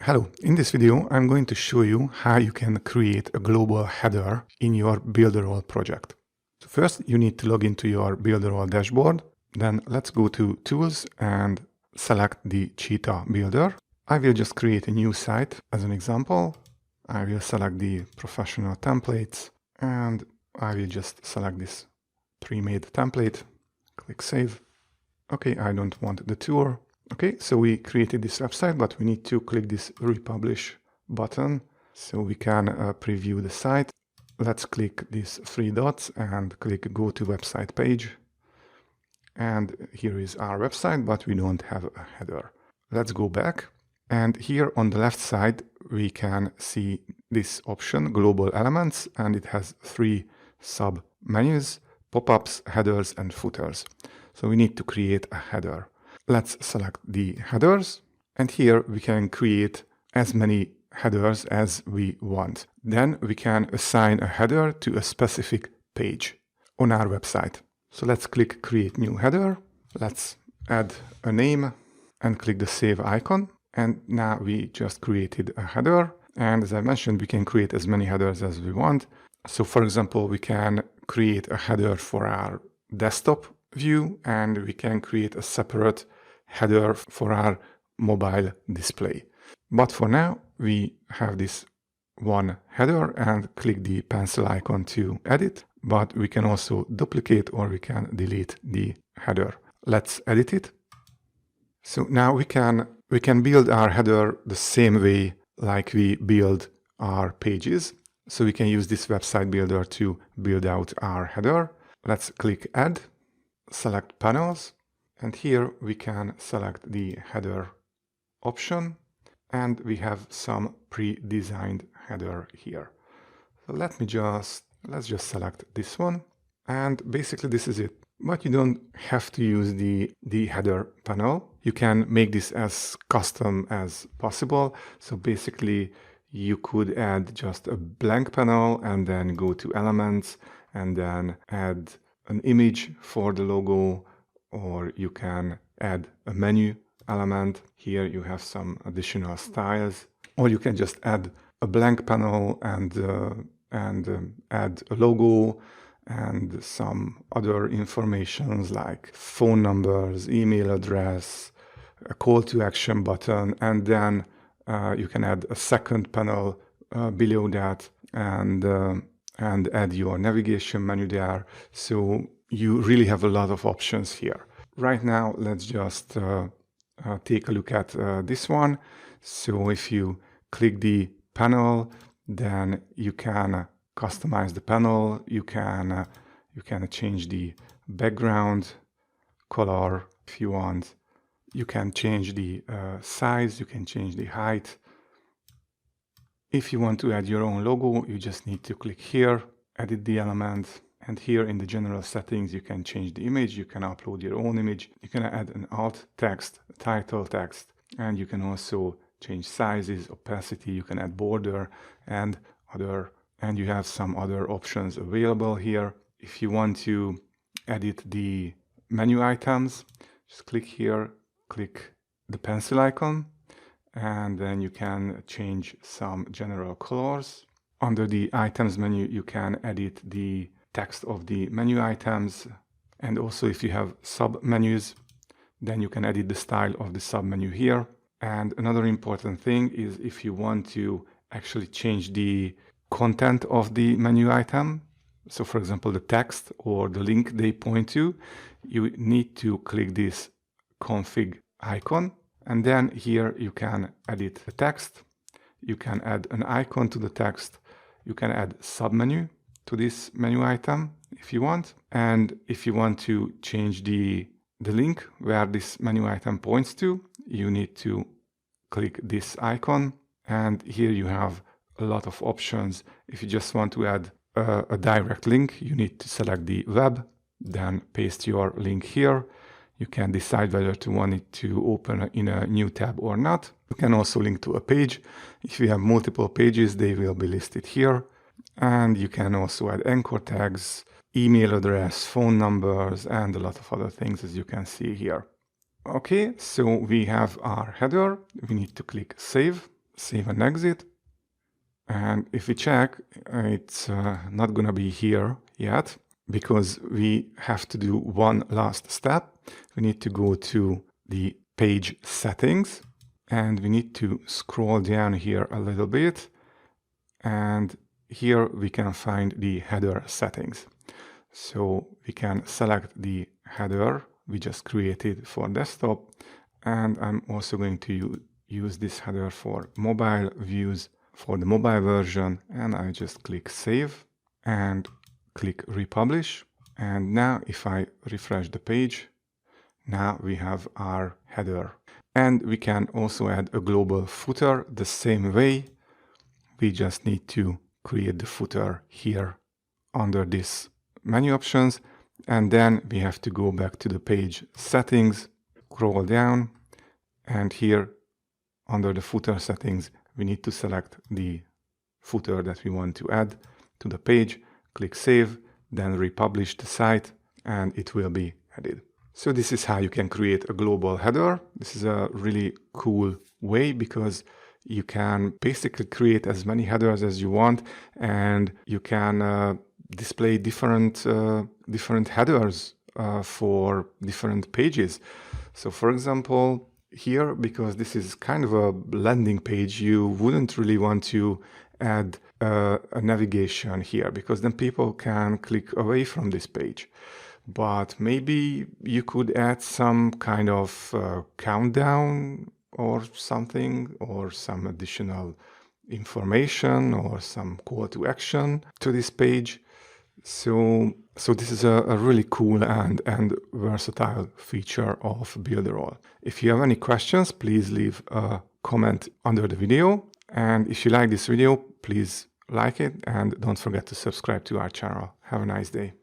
Hello, in this video I'm going to show you how you can create a global header in your Builderall project. So first you need to log into your Builderall dashboard, then let's go to Tools and select the Cheetah builder. I will just create a new site as an example. I will select the professional templates and I will just select this pre-made template, click Save. Okay, I don't want the tour. Okay, so we created this website, but we need to click this Republish button so we can preview the site. Let's click these three dots and click Go to Website page. And here is our website, but we don't have a header. Let's go back. And here on the left side, we can see this option, Global Elements, and it has three sub-menus, pop-ups, headers, and footers. So we need to create a header. Let's select the headers, and here we can create as many headers as we want. Then we can assign a header to a specific page on our website. So let's click Create New Header. Let's add a name and click the Save icon. And now we just created a header. And as I mentioned, we can create as many headers as we want. So for example, we can create a header for our desktop view, and we can create a separate header for our mobile display. But for now, we have this one header and click the pencil icon to edit, but we can also duplicate or we can delete the header. Let's edit it. So now we can build our header the same way like we build our pages. So we can use this website builder to build out our header. Let's click Add, select Panels, and here we can select the header option, and we have some pre-designed header here. So let's just select this one, and basically this is it. But you don't have to use the header panel. You can make this as custom as possible. So basically you could add just a blank panel and then go to Elements and then add an image for the logo, or you can add a menu element. Here you have some additional styles, or you can just add a blank panel and add a logo and some other informations like phone numbers, email address, a call to action button, and then you can add a second panel below that and add your navigation menu there. So you really have a lot of options here. Right now, let's just take a look at this one. So if you click the panel, then you can customize the panel. You can change the background color if you want. You can change the size. You can change the height. If you want to add your own logo, you just need to click here, edit the element. And here in the general settings, you can change the image, you can upload your own image, you can add an alt text, a title text, and you can also change sizes, opacity, you can add border and you have some other options available here. If you want to edit the menu items, just click here, click the pencil icon, and then you can change some general colors. Under the items menu, you can edit the text of the menu items, and also if you have sub menus, then you can edit the style of the sub menu here. And another important thing is if you want to actually change the content of the menu item, so for example the text or the link they point to, you need to click this config icon, and then here you can edit the text, you can add an icon to the text, you can add sub menu to this menu item if you want. And if you want to change the link where this menu item points to, you need to click this icon. And here you have a lot of options. If you just want to add a direct link, you need to select the web, then paste your link here. You can decide whether to want it to open in a new tab or not. You can also link to a page. If you have multiple pages, they will be listed here. And you can also add anchor tags, email address, phone numbers, and a lot of other things, as you can see here. Okay, so we have our header. We need to click Save. save and exit. And if we check, it's not gonna be here yet because we have to do one last step. We need to go to the page settings and we need to scroll down here a little bit. And here we can find the header settings. So we can select the header we just created for desktop. And I'm also going to use this header for mobile views for the mobile version. And I just click save and click republish. And now if I refresh the page, now we have our header. And we can also add a global footer the same way. We just need to create the footer here under this menu options. And then we have to go back to the page settings, scroll down, and here under the footer settings, we need to select the footer that we want to add to the page, click save, then republish the site, and it will be added. So this is how you can create a global header. This is a really cool way because you can basically create as many headers as you want, and you can display different headers for different pages. So for example, here, because this is kind of a landing page, you wouldn't really want to add a navigation here because then people can click away from this page. But maybe you could add some kind of countdown or something, or some additional information or some call to action to this page. So this is a really cool and versatile feature of Builderall. If you have any questions, please leave a comment under the video. And if you like this video, please like it and don't forget to subscribe to our channel. Have a nice day.